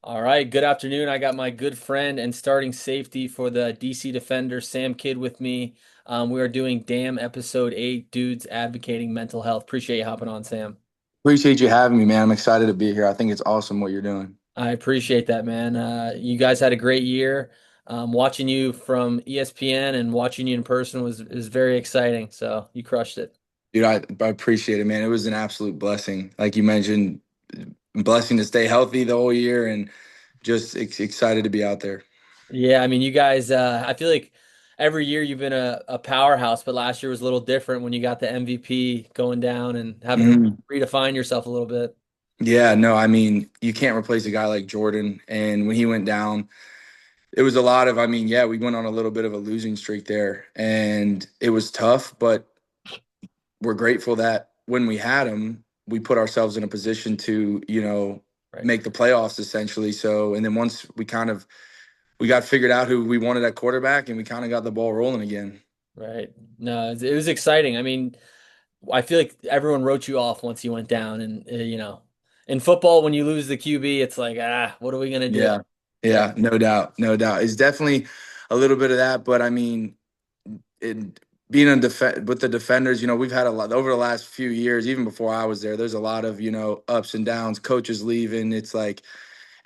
All right, good afternoon. I got my good friend and starting safety for the DC Defenders, Sam Kidd, with me. We are doing Damn Episode 8, Dudes Advocating Mental Health. Appreciate you hopping on, Sam. Appreciate you having me, man. I'm excited to be here. I think it's awesome what you're doing. I appreciate that, man. You guys had a great year. Watching you from ESPN and watching you in person was very exciting. So you crushed it. Dude, I appreciate it, man. It was an absolute blessing. Like you mentioned, blessing to stay healthy the whole year and just excited to be out there. Yeah, I mean, you guys, I feel like every year you've been a powerhouse, but last year was a little different when you got the MVP going down and having to Mhm. redefine yourself a little bit. Yeah, no, I mean, you can't replace a guy like Jordan. And when he went down, it was a lot of, I mean, yeah, we went on a little bit of a losing streak there and it was tough, but we're grateful that when we had him, we put ourselves in a position to, Right. make the playoffs essentially. So, and then once we got figured out who we wanted at quarterback and we kind of got the ball rolling again. Right. No, it was exciting. I mean, I feel like everyone wrote you off once you went down, and in football, when you lose the QB, it's like, what are we gonna do? Yeah. Yeah. Yeah, no doubt. No doubt. It's definitely a little bit of that, but I mean, it being with the defenders, we've had a lot over the last few years, even before I was there, there's a lot of, ups and downs, coaches leaving. It's like,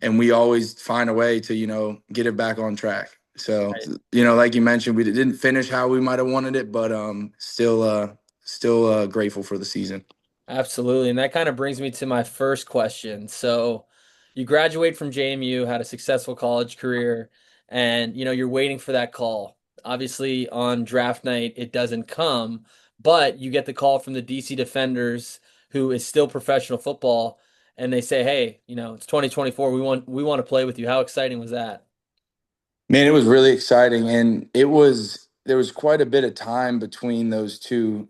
and we always find a way to, get it back on track. So, Right. like you mentioned, we didn't finish how we might have wanted it, but still grateful for the season. Absolutely. And that kind of brings me to my first question. So you graduate from JMU, had a successful college career, and you're waiting for that call. Obviously, on draft night, it doesn't come, but you get the call from the DC Defenders, who is still professional football, and they say, "Hey, it's 2024. We want to play with you." How exciting was that? Man, it was really exciting, and there was quite a bit of time between those two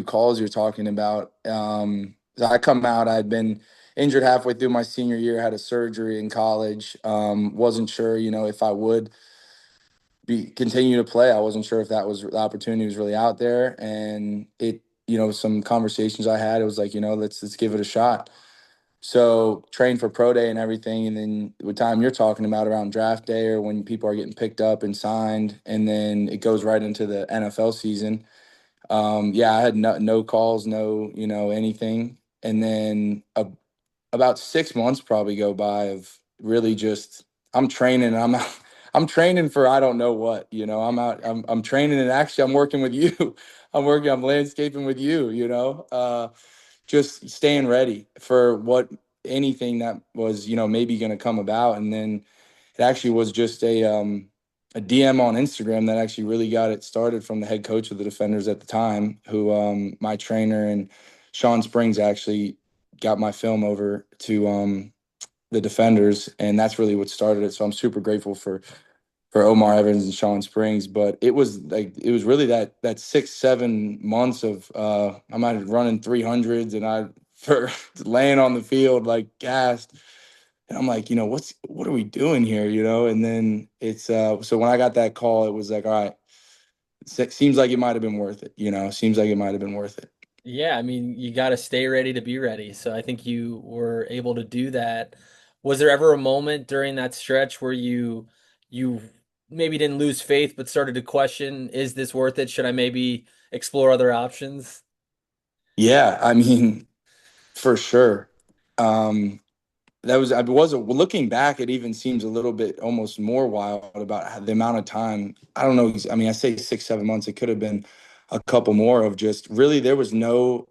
calls you're talking about. So I come out, I'd been injured halfway through my senior year, had a surgery in college. Wasn't sure, if I would be continue to play. I wasn't sure if that was the opportunity was really out there, and some conversations I had, it was like, let's give it a shot. So train for pro day and everything, and then the time you're talking about around draft day or when people are getting picked up and signed, and then it goes right into the NFL season. Yeah, I had no calls, no anything, and then about 6 months probably go by of really just I'm training. I'm out, I'm training for I don't know what. I'm out. I'm training, and actually I'm working with you. I'm landscaping with you. Just staying ready for what anything that was maybe going to come about, and then it actually was just a DM on Instagram that actually really got it started from the head coach of the Defenders at the time, who my trainer and Sean Springs actually got my film over to the Defenders, and that's really what started it. So I'm super grateful for Omar Evans and Sean Springs. But it was really that 6 7 months of I might have running 300s and I for laying on the field like gassed. And I'm like, what are we doing here? And then it's so when I got that call, it was like, all right, seems like it might have been worth it, seems like it might have been worth it. Yeah, I mean, you got to stay ready to be ready. So I think you were able to do that. Was there ever a moment during that stretch where you maybe didn't lose faith, but started to question, is this worth it? Should I maybe explore other options? Yeah, I mean, for sure. Um, that was I was looking back, it even seems a little bit almost more wild about the amount of time. I don't know. I mean, I say 6 7 months. It could have been a couple more of just really there was no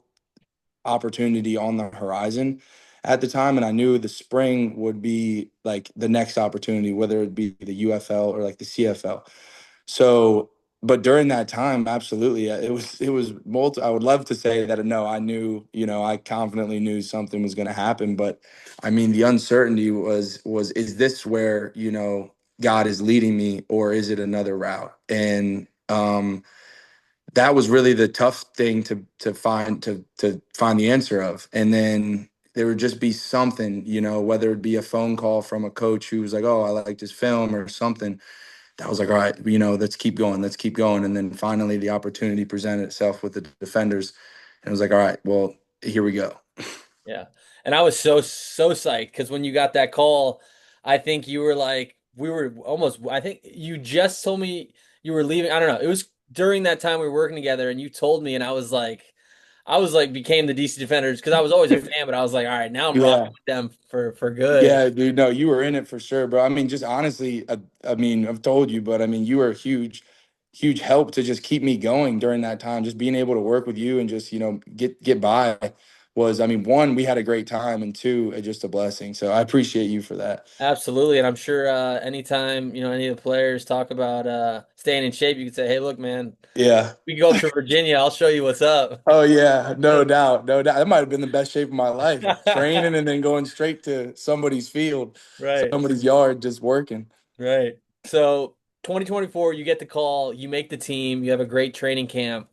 opportunity on the horizon at the time, and I knew the spring would be like the next opportunity, whether it be the UFL or like the CFL. So, but during that time, absolutely, it was multi. I would love to say that no, I knew, I confidently knew something was going to happen, but I mean, the uncertainty was is this where God is leading me, or is it another route? And that was really the tough thing to find the answer of. And then there would just be something, whether it be a phone call from a coach who was like, "Oh, I like this film," or something that was like, all right, let's keep going, let's keep going. And then finally the opportunity presented itself with the Defenders. And it was like, all right, well, here we go. Yeah. And I was so psyched because when you got that call, I think you were like, we were almost, I think you just told me you were leaving. I don't know. It was during that time we were working together and you told me, and I was like, became the DC Defenders because I was always a fan, but I was like, all right, now I'm rocking Yeah. with them for good. Yeah, dude. No, you were in it for sure, bro. I mean, just honestly, I mean, I've told you, but I mean, you were a huge help to just keep me going during that time. Just being able to work with you and just, get by was, I mean, one, we had a great time, and two, just a blessing. So I appreciate you for that. Absolutely. And I'm sure anytime, any of the players talk about staying in shape, you could say, hey, look, man, Yeah. we can go up to Virginia. I'll show you what's up. Oh yeah, no doubt, no doubt. That might have been the best shape of my life. Training and then going straight to somebody's field, Right. somebody's yard, just working. Right. So 2024, you get the call, you make the team, you have a great training camp,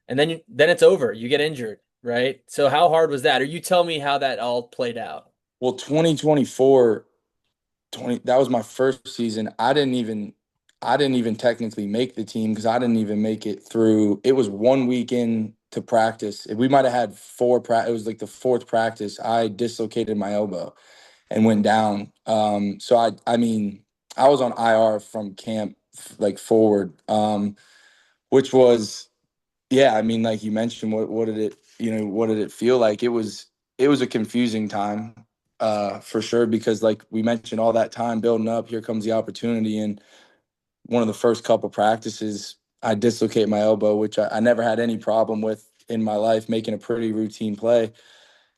and then it's over. You get injured, right? So how hard was that? Or you tell me how that all played out. Well, 2024, that was my first season. I didn't even technically make the team because I didn't even make it through. It was one weekend to practice. We might have had it was like the fourth practice. I dislocated my elbow and went down. So I mean, I was on IR from camp like forward, which was, yeah, I mean, like you mentioned, what did it feel like? It was a confusing time, for sure, because like we mentioned, all that time building up, here comes the opportunity, and one of the first couple practices, I dislocate my elbow, which I never had any problem with in my life, making a pretty routine play,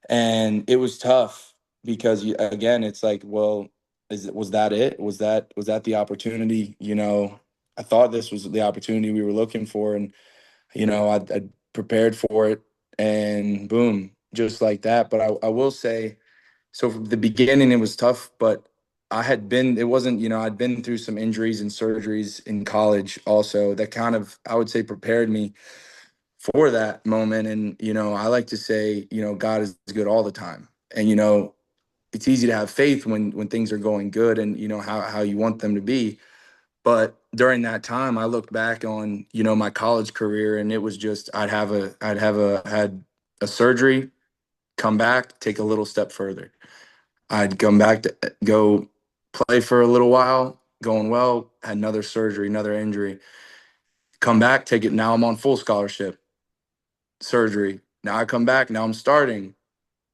and it was tough because again, it's like, well, was that it? Was that the opportunity? I thought this was the opportunity we were looking for, and I prepared for it, and boom, just like that. But I will say, so from the beginning, it was tough, but it wasn't, I'd been through some injuries and surgeries in college also that kind of, I would say, prepared me for that moment. And, I like to say, God is good all the time. And, it's easy to have faith when things are going good and, how you want them to be. But during that time, I looked back on, my college career, and it was just had a surgery, come back, take a little step further. I'd come back to go play for a little while, going well, had another surgery, another injury, come back, take it. Now I'm on full scholarship, surgery. Now I come back, now I'm starting.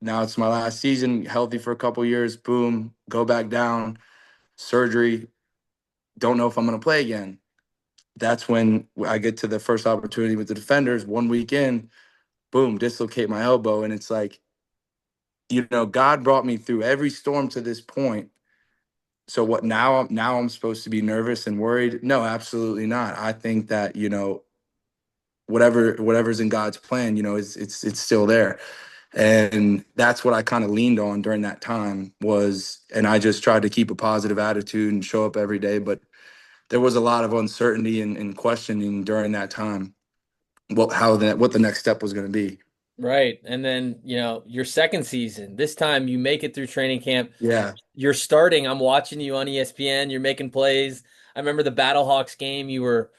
Now it's my last season, healthy for a couple years, boom, go back down, surgery, don't know if I'm going to play again. That's when I get to the first opportunity with the Defenders. One weekend, boom, dislocate my elbow. And it's like, God brought me through every storm to this point. So what now? Now I'm supposed to be nervous and worried? No, absolutely not. I think that, whatever's in God's plan, it's still there. And that's what I kind of leaned on during that time and I just tried to keep a positive attitude and show up every day. But there was a lot of uncertainty and questioning during that time. What the next step was going to be. Right. And then, your second season, this time you make it through training camp. Yeah. You're starting. I'm watching you on ESPN. You're making plays. I remember the Battlehawks game. You were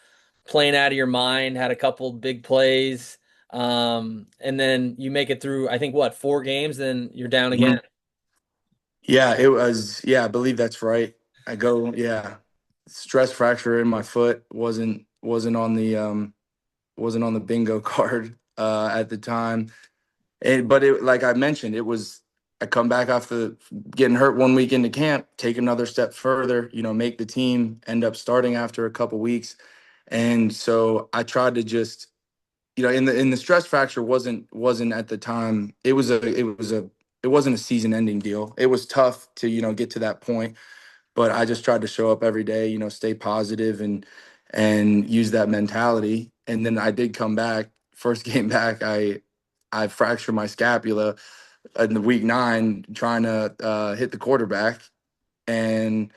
playing out of your mind, had a couple big plays. And then you make it through, I think, what, 4 games, then you're down again. Mhm. Yeah, it was. Yeah, I believe that's right. Yeah, stress fracture in my foot wasn't on the bingo card at the time. But like I mentioned, I come back after getting hurt one week into camp, take another step further, make the team, end up starting after a couple weeks. And so I tried to just, in the stress fracture wasn't at the time. It wasn't a season ending deal. It was tough to, get to that point, but I just tried to show up every day, stay positive and use that mentality. And then I did come back. First game back, I fractured my scapula in the week 9 trying to hit the quarterback, and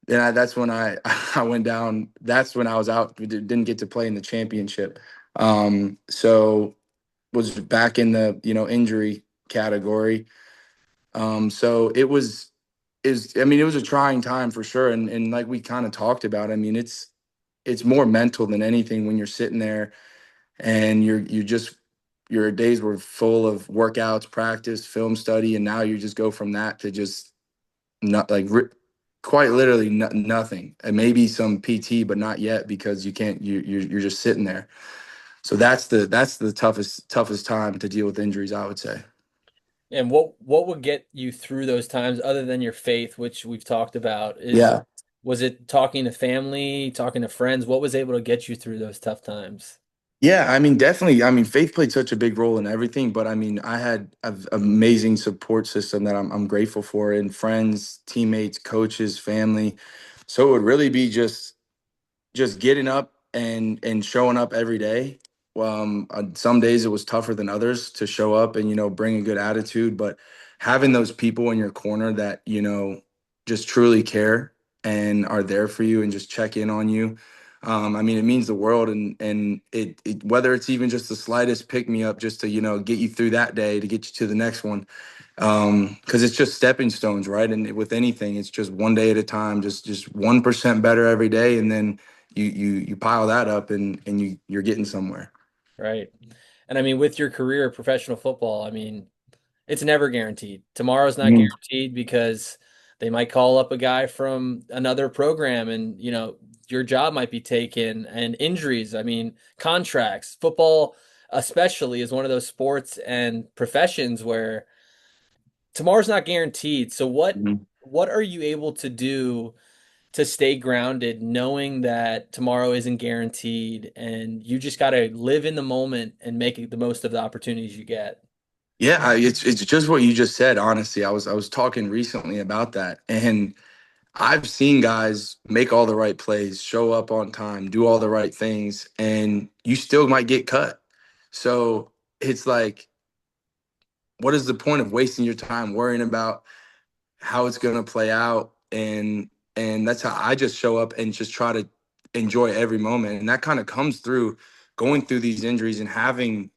then that's when I I went down. That's when I was out. Didn't get to play in the championship. So was back in the injury category. So it was a trying time for sure, and like we kind of talked about. I mean, it's more mental than anything when you're sitting there and your days were full of workouts, practice, film study, and now you just go from that to just not like quite literally nothing, and maybe some PT, but not yet because you can't. You're just sitting there. So that's the toughest time to deal with injuries, I would say. And what would get you through those times other than your faith, which we've talked about, is Yeah. was it talking to family, talking to friends? What was able to get you through those tough times? Yeah, I mean, definitely. I mean, faith played such a big role in everything, but I mean, I had an amazing support system that I'm grateful for, and friends, teammates, coaches, family. So it would really be just getting up and showing up every day. Some days it was tougher than others to show up and bring a good attitude, but having those people in your corner that just truly care and are there for you and just check in on you. I mean, it means the world, and it whether it's even just the slightest pick me up, just to get you through that day to get you to the next one, because it's just stepping stones, right? And with anything, it's just one day at a time, just 1% better every day, and then you pile that up, and you're getting somewhere. Right. And I mean, with your career, professional football, I mean, it's never guaranteed. Tomorrow's not Mhm. guaranteed because they might call up a guy from another program and, your job might be taken and injuries. I mean, contracts, football especially is one of those sports and professions where tomorrow's not guaranteed. So Mhm. what are you able to do to stay grounded knowing that tomorrow isn't guaranteed and you just got to live in the moment and make the most of the opportunities you get? Yeah, it's just what you just said. Honestly, I was talking recently about that, and I've seen guys make all the right plays, show up on time, do all the right things, and you still might get cut. So it's like, what is the point of wasting your time worrying about how it's going to play out? And that's how I just show up and just try to enjoy every moment, and that kind of comes through going through these injuries and having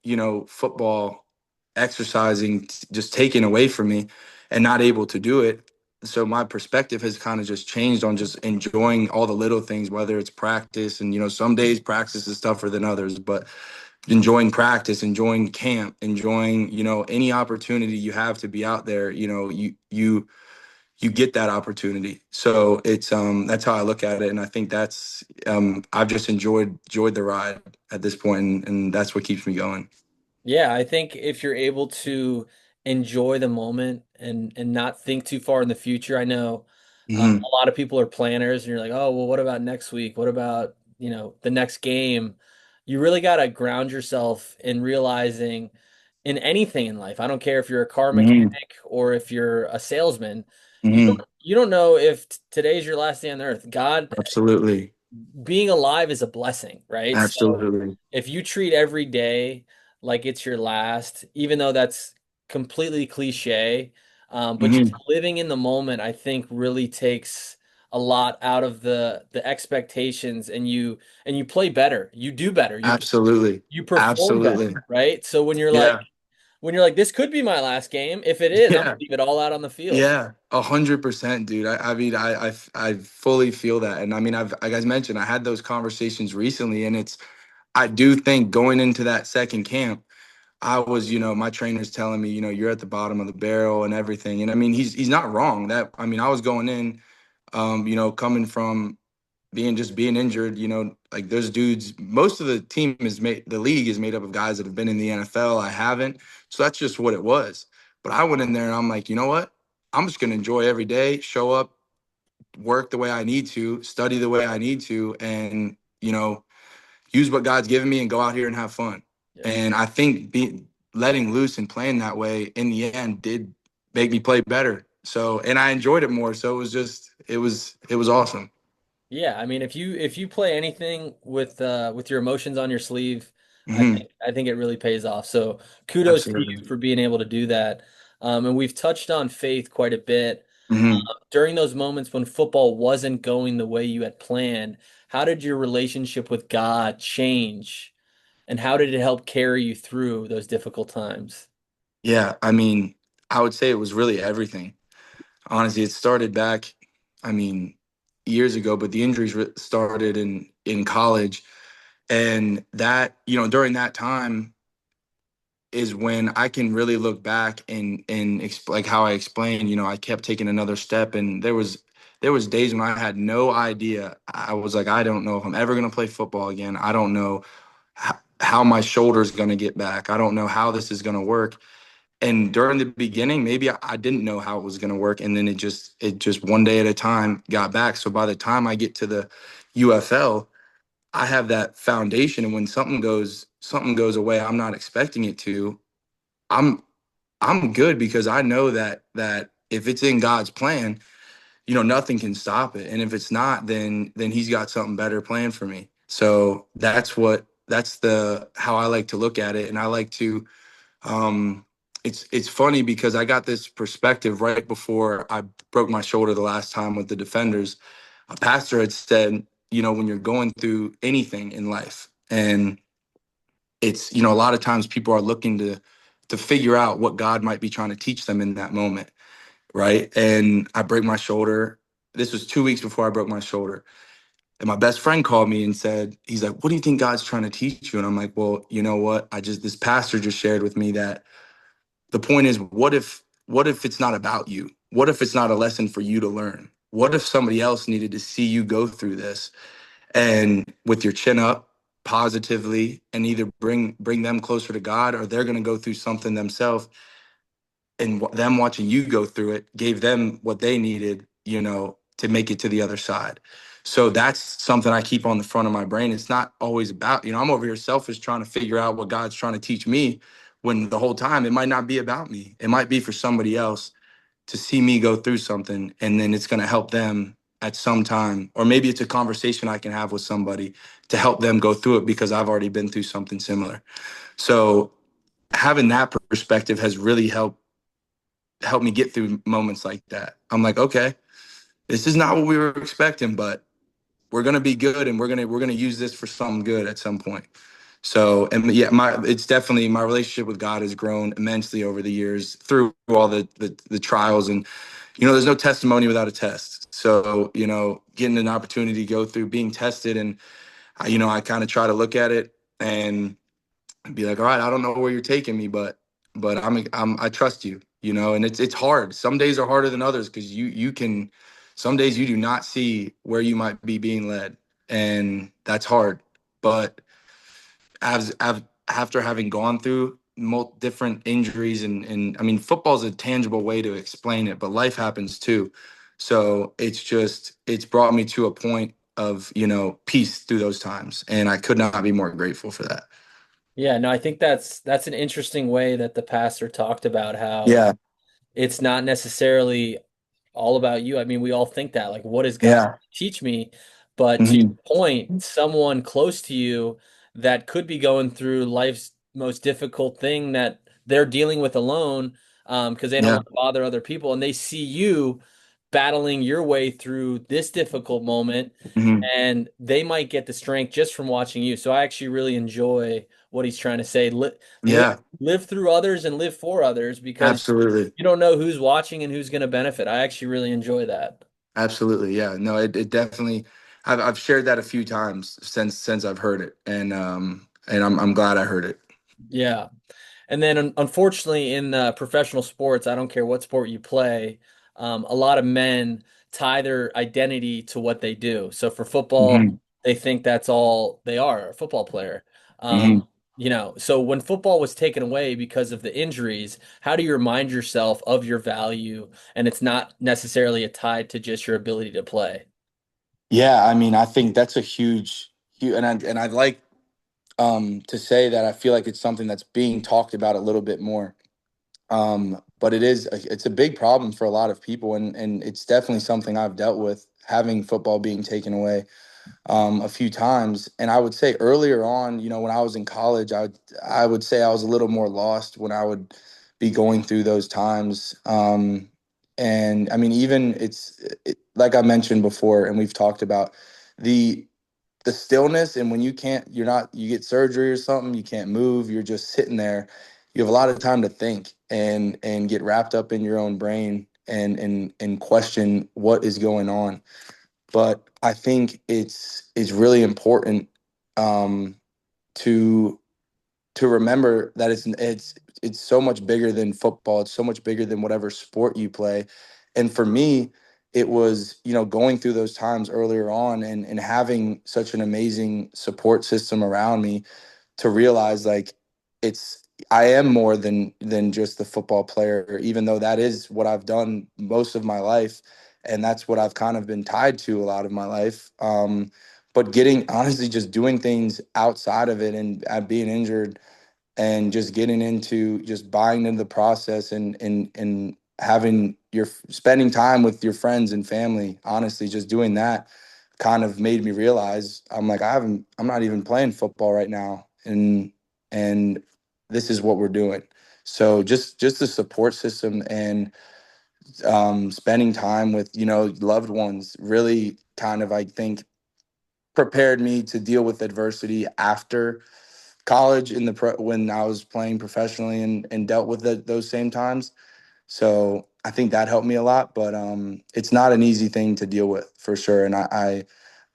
football, exercising, just taken away from me and not able to do it. So my perspective has kind of just changed on just enjoying all the little things, whether it's practice, and some days practice is tougher than others, but enjoying practice, enjoying camp, enjoying any opportunity you have to be out there. You get that opportunity. So it's that's how I look at it, and I think that's I've just enjoyed the ride at this point, and that's what keeps me going. Yeah, I think if you're able to enjoy the moment and not think too far in the future, I know Hmm. a lot of people are planners, and you're like, oh, well, what about next week? What about, the next game? You really got to ground yourself in realizing in anything in life. I don't care if you're a car Hmm. mechanic or if you're a salesman. Hmm. You don't know if today's your last day on earth. God, Absolutely. being alive is a blessing, right? So Absolutely. if you treat every day like it's your last, even though that's completely cliche, but just Hmm. living in the moment, I think really takes a lot out of the expectations, and you play better, you do better, Absolutely. you perform better, Absolutely. right? So Yeah. when you're like, this could be my last game, if it is, I'm gonna Yeah. leave it all out on the field. Yeah, 100%, dude. I mean, I fully feel that, and I mean, like I mentioned, I had those conversations recently, and I do think going into that second camp, I was, my trainer's telling me, you're at the bottom of the barrel and everything, and I mean, he's not wrong. That I mean, I was going in, coming from being injured, like those dudes. Most of the team the league is made up of guys that have been in the NFL. I haven't, so that's just what it was. But I went in there and I'm like, you know what? I'm just gonna enjoy every day, show up, work the way I need to, study the way I need to, and use what God's given me and go out here and have fun. Yeah. And I think letting loose and playing that way in the end did make me play better. So, and I enjoyed it more. So it was awesome. Yeah, I mean, if you play anything with your emotions on your sleeve, Hmm. I think it really pays off. So kudos to you Absolutely. for being able to do that. And we've touched on faith quite a bit. Hmm. During those moments when football wasn't going the way you had planned, how did your relationship with God change? And how did it help carry you through those difficult times? Yeah, I mean, I would say it was really everything. Honestly, it started back, I mean, years ago, but the injuries started in college, and that during that time, is when I can really look back and like how I explained, I kept taking another step, and there was days when I had no idea. I was like, I don't know if I'm ever going to play football again. I don't know how my shoulder's going to get back. I don't know how this is going to work. And during the beginning, maybe I didn't know how it was going to work, and then it just one day at a time got back. So by the time I get to the UFL, I have that foundation, and when something goes away, I'm not expecting it to. I'm I'm good because I know that if it's in God's plan, nothing can stop it. And if it's not, then He's got something better planned for me. So that's the how I like to look at it, and I like to. Um, it's funny because I got this perspective right before I broke my shoulder the last time with the defenders. A pastor had said, when you're going through anything in life, and it's a lot of times people are looking to figure out what God might be trying to teach them in that moment, right? And I break my shoulder. This was 2 weeks before I broke my shoulder. And my best friend called me and said, he's like, what do you think God's trying to teach you? And I'm like, well, you know what? This pastor just shared with me that the point is, what if it's not about you? What if it's not a lesson for you to learn? What if somebody else needed to see you go through this and with your chin up positively and either bring them closer to God, or they're going to go through something themselves, and them watching you go through it gave them what they needed, to make it to the other side. So that's something I keep on the front of my brain. It's not always about, I'm over here selfish trying to figure out what God's trying to teach me, when the whole time it might not be about me. It might be for somebody else to see me go through something, and then it's going to help them at some time. Or maybe it's a conversation I can have with somebody to help them go through it because I've already been through something similar. So having that perspective has really helped me get through moments like that. I'm like, okay, this is not what we were expecting, but we're gonna be good, and we're gonna use this for something good at some point. So, and yeah, it's definitely, my relationship with God has grown immensely over the years through all the trials. And there's no testimony without a test. So, getting an opportunity to go through being tested, and I kind of try to look at it and be like, all right, I don't know where you're taking me, but I trust you, and it's hard. Some days are harder than others because some days you do not see where you might be being led, and that's hard. But after having gone through different injuries, and I mean, football is a tangible way to explain it, but life happens too. So it's brought me to a point of, peace through those times. And I could not be more grateful for that. Yeah, no, I think that's an interesting way that the pastor talked about how Yeah. it's not necessarily all about you. I mean, we all think that, like, what is God Yeah. teach me? But to your Hmm. point, someone close to you that could be going through life's most difficult thing that they're dealing with alone, because they don't Yeah. want to bother other people, and they see you battling your way through this difficult moment, Hmm. and they might get the strength just from watching you. So I actually really enjoy what he's trying to say. Live, Yeah. live through others and live for others, because Absolutely. you don't know who's watching and who's going to benefit. I actually really enjoy that. Absolutely. Yeah. No, it definitely, I've shared that a few times since I've heard it. And I'm glad I heard it. Yeah. And then unfortunately in professional sports, I don't care what sport you play, a lot of men tie their identity to what they do. So for football, Hmm. they think that's all they are, a football player. Um, Hmm. so when football was taken away because of the injuries, how do you remind yourself of your value? And it's not necessarily tied to just your ability to play. Yeah. I mean, I think that's a huge, and I'd like to say that I feel like it's something that's being talked about a little bit more. But it's a big problem for a lot of people, and it's definitely something I've dealt with, having football being taken away a few times. And I would say earlier on, when I was in college, I would say I was a little more lost when I would be going through those times. And I mean, even like I mentioned before, and we've talked about the the stillness, and when you get surgery or something, you can't move, you're just sitting there. You have a lot of time to think and get wrapped up in your own brain and question what is going on. But I think it's really important, um, to to remember that it's so much bigger than football. It's so much bigger than whatever sport you play. And for me, it was, going through those times earlier on and having such an amazing support system around me to realize like it's I am more than just the football player, even though that is what I've done most of my life, and that's what I've kind of been tied to a lot of my life. But getting honestly just doing things outside of it and being injured and just getting into just buying into the process and having your spending time with your friends and family, honestly just doing that kind of made me realize I'm not even playing football right now, and this is what we're doing. So just the support system and spending time with loved ones really kind of, I think, prepared me to deal with adversity after college when I was playing professionally and dealt with those same times. So I think that helped me a lot, but it's not an easy thing to deal with for sure. And I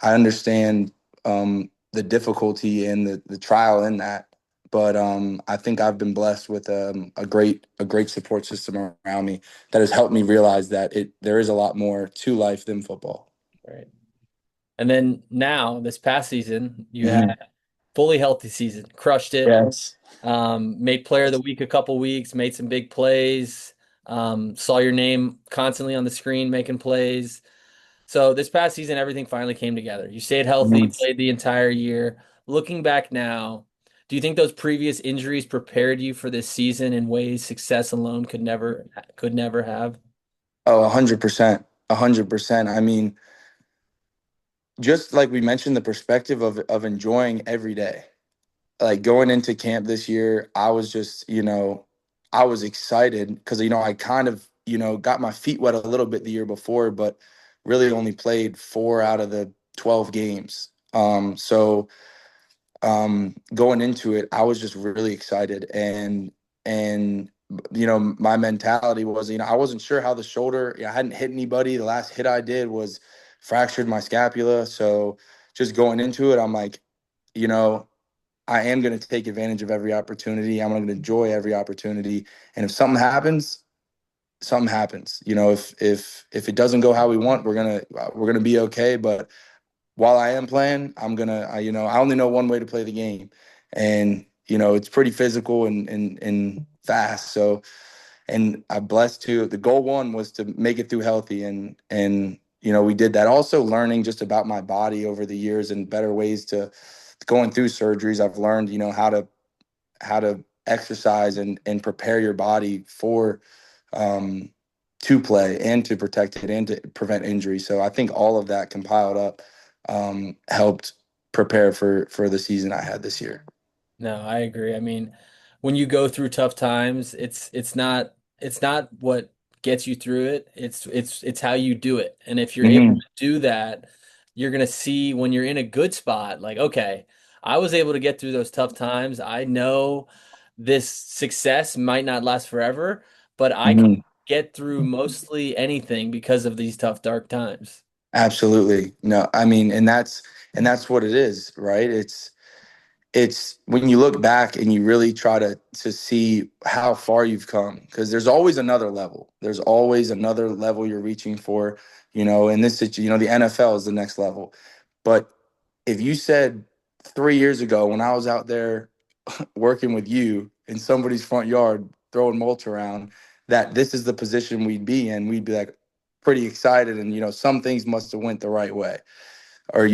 understand the difficulty and the trial in that. But I think I've been blessed with a great support system around me that has helped me realize that there is a lot more to life than football. Right. And then now, this past season, you had Hmm. fully healthy season, crushed it. Yes. Made player of the week a couple weeks, made some big plays. Saw your name constantly on the screen making plays. So this past season, everything finally came together. You stayed healthy, Mhm. played the entire year. Looking back now, do you think those previous injuries prepared you for this season in ways success alone could never have? Oh, 100%. 100%. I mean, just like we mentioned, the perspective of enjoying every day. Like going into camp this year, I was just, I was excited because, I kind of, got my feet wet a little bit the year before, but really only played 4 out of the 12 games. Going into it, I was just really excited, and my mentality was, I wasn't sure how the shoulder. I hadn't hit anybody. The last hit I did was fractured my scapula. So just going into it, I'm like, you know, I am going to take advantage of every opportunity. I'm going to enjoy every opportunity, and if something happens, something happens. If it doesn't go how we want, we're gonna be okay. But while I am playing, I only know one way to play the game, and it's pretty physical and fast. So, and I'm blessed to. The goal one was to make it through healthy, and we did that. Also, learning just about my body over the years and better ways to going through surgeries. I've learned how to exercise and prepare your body for um, to play and to protect it and to prevent injury. So I think all of that compiled up helped prepare for the season I had this year. No, I agree. I mean, when you go through tough times, it's not what gets you through it. It's how you do it. And if you're able Hmm. to do that, you're gonna see when you're in a good spot, like, okay, I was able to get through those tough times. I know this success might not last forever, but I can Hmm. get through mostly anything because of these tough, dark times. Absolutely. No, I mean, and that's what it is, right? It's when you look back and you really try to see how far you've come, because there's always another level. There's always another level you're reaching for, and the NFL is the next level. But if you said 3 years ago when I was out there working with you in somebody's front yard throwing mulch around that this is the position we'd be in, we'd be like pretty excited, and some things must have went the right way, or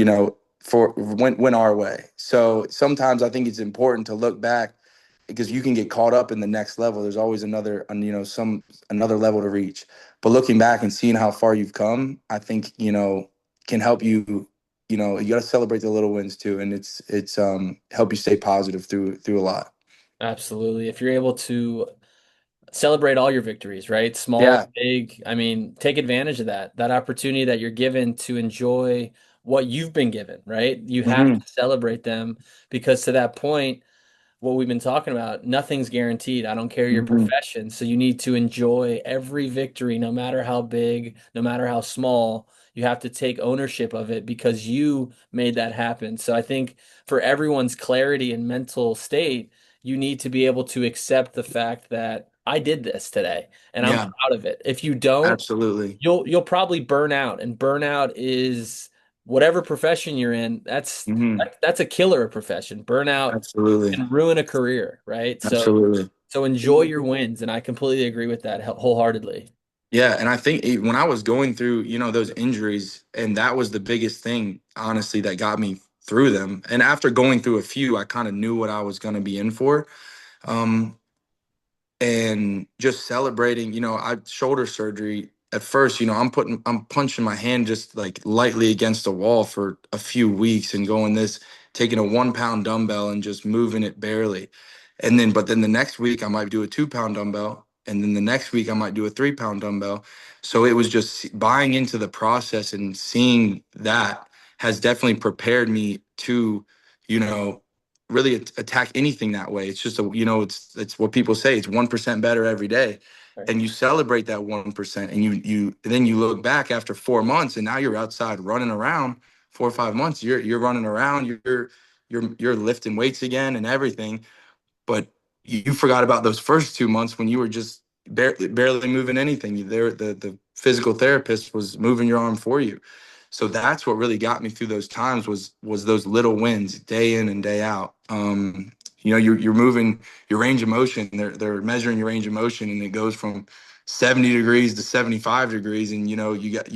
for went our way. So sometimes I think it's important to look back because you can get caught up in the next level. There's always some another level to reach. But looking back and seeing how far you've come, I think can help you. You got to celebrate the little wins too, and it's help you stay positive through a lot. Absolutely. If you're able to celebrate all your victories, right? Small, Yeah. big. I mean, take advantage of that opportunity that you're given to enjoy what you've been given, right? You have Hmm. to celebrate them because to that point, what we've been talking about, nothing's guaranteed. I don't care your Hmm. profession. So you need to enjoy every victory, no matter how big, no matter how small. You have to take ownership of it because you made that happen. So I think for everyone's clarity and mental state, you need to be able to accept the fact that I did this today and I'm Yeah, proud of it. If you don't, absolutely. you'll probably burn out, and burnout is whatever profession you're in, Hmm. that's a killer profession. Burnout Absolutely. can ruin a career, right? Absolutely. So enjoy your wins, and I completely agree with that wholeheartedly. Yeah, and I think when I was going through, those injuries, and that was the biggest thing, honestly, that got me through them. And after going through a few, I kind of knew what I was going to be in for. Um, and just celebrating, I shoulder surgery at first, I'm punching my hand just like lightly against a wall for a few weeks and going this, taking a 1 pound dumbbell and just moving it barely. But then the next week I might do a 2 pound dumbbell. And then the next week I might do a 3 pound dumbbell. So it was just buying into the process and seeing that has definitely prepared me to, you know, really attack anything that way. It's just it's what people say. It's 1% better every day, Right. and you celebrate that 1%, and then you look back after 4 months, and now you're outside running around. 4 or 5 months, you're running around. You're lifting weights again and everything, but you forgot about those first 2 months when you were just barely moving anything. The physical therapist was moving your arm for you. So that's what really got me through those times was those little wins day in and day out. You're moving your range of motion. They're measuring your range of motion, and it goes from 70 degrees to 75 degrees, and you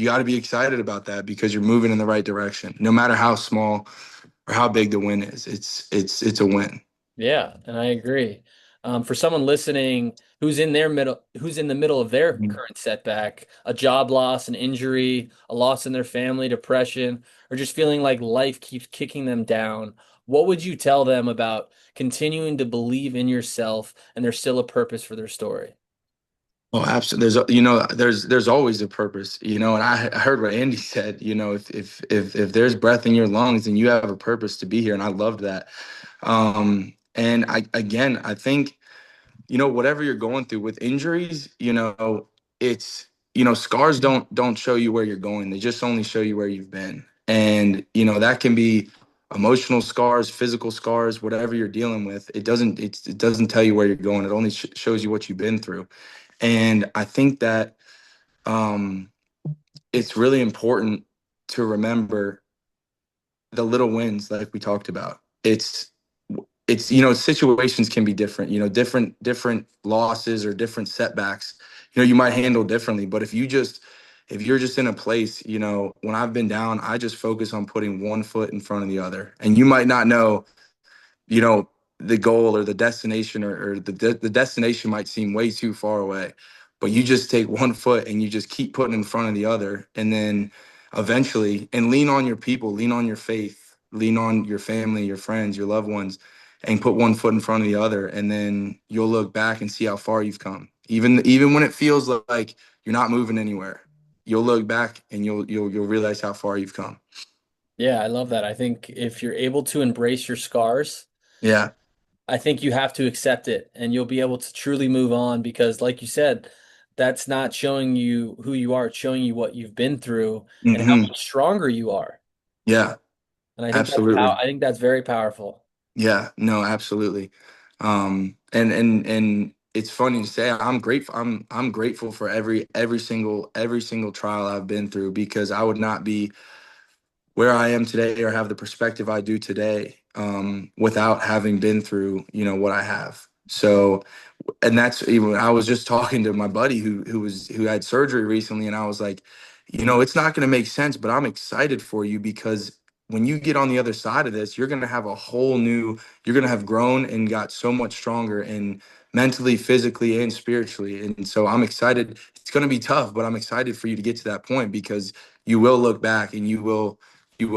got to be excited about that because you're moving in the right direction. No matter how small or how big the win is, it's a win. Yeah, and I agree. For someone listening who's in the middle of their current setback, a job loss, an injury, a loss in their family, depression, or just feeling like life keeps kicking them down, what would you tell them about continuing to believe in yourself and there's still a purpose for their story? Oh, absolutely. There's always a purpose, and I heard what Andy said. If there's breath in your lungs, then you have a purpose to be here, and I loved that. And I think whatever you're going through with injuries, it's scars don't show you where you're going. They just only show you where you've been, and that can be emotional scars, physical scars, whatever you're dealing with. It doesn't tell you where you're going. It only shows you what you've been through. And I think that um, it's really important to remember the little wins, like we talked about. Situations can be different. Different losses or different setbacks. You might handle differently. But if you're just in a place, when I've been down, I just focus on putting one foot in front of the other. And you might not know you know the goal or the destination or the destination might seem way too far away, but you just take one foot and you just keep putting in front of the other, and then eventually, and lean on your people, lean on your faith, lean on your family, your friends, your loved ones, and put one foot in front of the other, and then you'll look back and see how far you've come, even when it feels like you're not moving anywhere. You'll look back and you'll realize how far you've come. Yeah, I love that. I think if you're able to embrace your scars, Yeah. I think you have to accept it and you'll be able to truly move on because, like you said, that's not showing you who you are. It's showing you what you've been through and how Hmm. much stronger you are. Yeah, And absolutely. I think that's very powerful. Yeah, no, absolutely. And it's funny to say I'm grateful. I'm grateful for every single trial I've been through, because I would not be where I am today or have the perspective I do today without having been through what I have. So, and that's even, I was just talking to my buddy who had surgery recently, and I was like, it's not going to make sense, but I'm excited for you, because when you get on the other side of this, you're going to have grown and got so much stronger, and mentally, physically, and spiritually. And so I'm excited. It's going to be tough, but I'm excited for you to get to that point, because you will look back and you will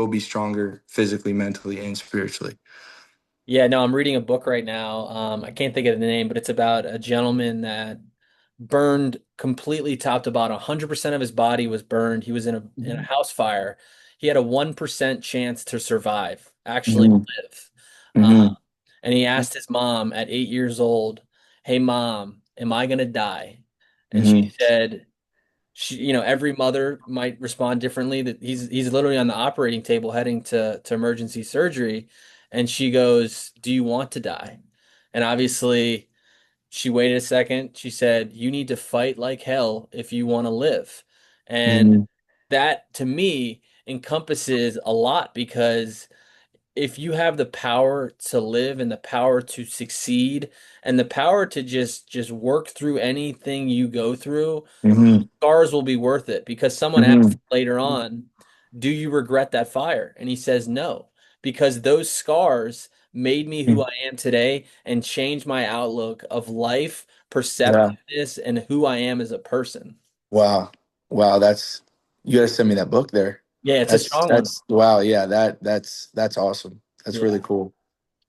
be stronger physically, mentally, and spiritually. Yeah, no, I'm reading a book right now. I can't think of the name, but it's about a gentleman that burned completely top to bottom. 100% of his body was burned. He was in a house fire. He had a 1% chance to survive, actually Hmm. live. Uh, Hmm. and he asked his mom at 8 years old, "Hey, mom, am I gonna die?" And she Hmm. said, every mother might respond differently. That he's literally on the operating table heading to emergency surgery, and she goes, "Do you want to die?" And obviously, she waited a second. She said, "You need to fight like hell if you want to live." And Hmm. that to me encompasses a lot because if you have the power to live and the power to succeed and the power to just work through anything you go through, Hmm. scars will be worth it because someone asked Hmm. him later on, "Do you regret that fire?" And he says, "No, because those scars made me who I am today and changed my outlook of life, Yeah. perceptiveness, and who I am as a person." Wow. Wow. That's, you gotta send me that book there. Yeah, it's a strong one. That's wow. Yeah. That's awesome. That's really Yeah. cool.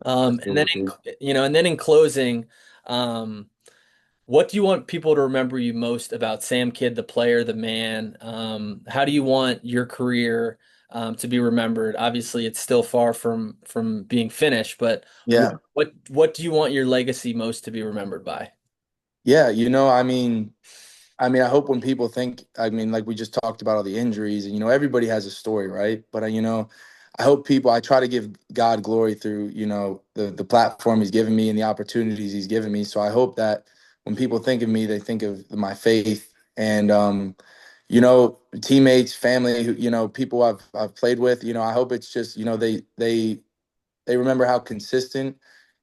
That's And then really cool. and then in closing, um, what do you want people to remember you most about Sam Kidd, the player, the man? How do you want your career to be remembered? Obviously, it's still far from being finished, but Yeah. what do you want your legacy most to be remembered by? Yeah. I hope when people think, I mean, like we just talked about all the injuries, and everybody has a story, right? But I hope people, I try to give God glory through, the platform He's given me and the opportunities He's given me. So I hope that when people think of me, they think of my faith and, teammates, family, who, people I've played with. I hope it's just, they remember how consistent,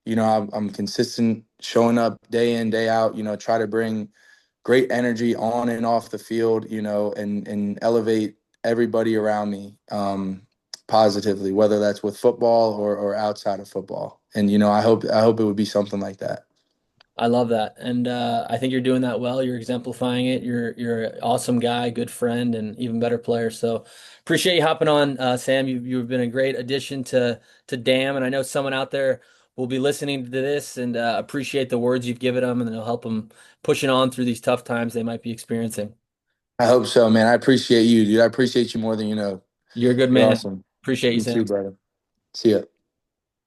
I'm consistent, showing up day in, day out. Try to bring great energy on and off the field, and elevate everybody around me, positively, whether that's with football or outside of football. And I hope it would be something like that. I love that, and I think you're doing that well. You're exemplifying it. You're an awesome guy, good friend, and even better player. So appreciate you hopping on, Sam. You've been a great addition to DAM, and I know someone out there will be listening to this and appreciate the words you've given them, and it'll help them pushing on through these tough times they might be experiencing. I hope so, man. I appreciate you, dude. I appreciate you more than you know. You're a good You're man. awesome. Appreciate you, You too, Sam. brother. See ya.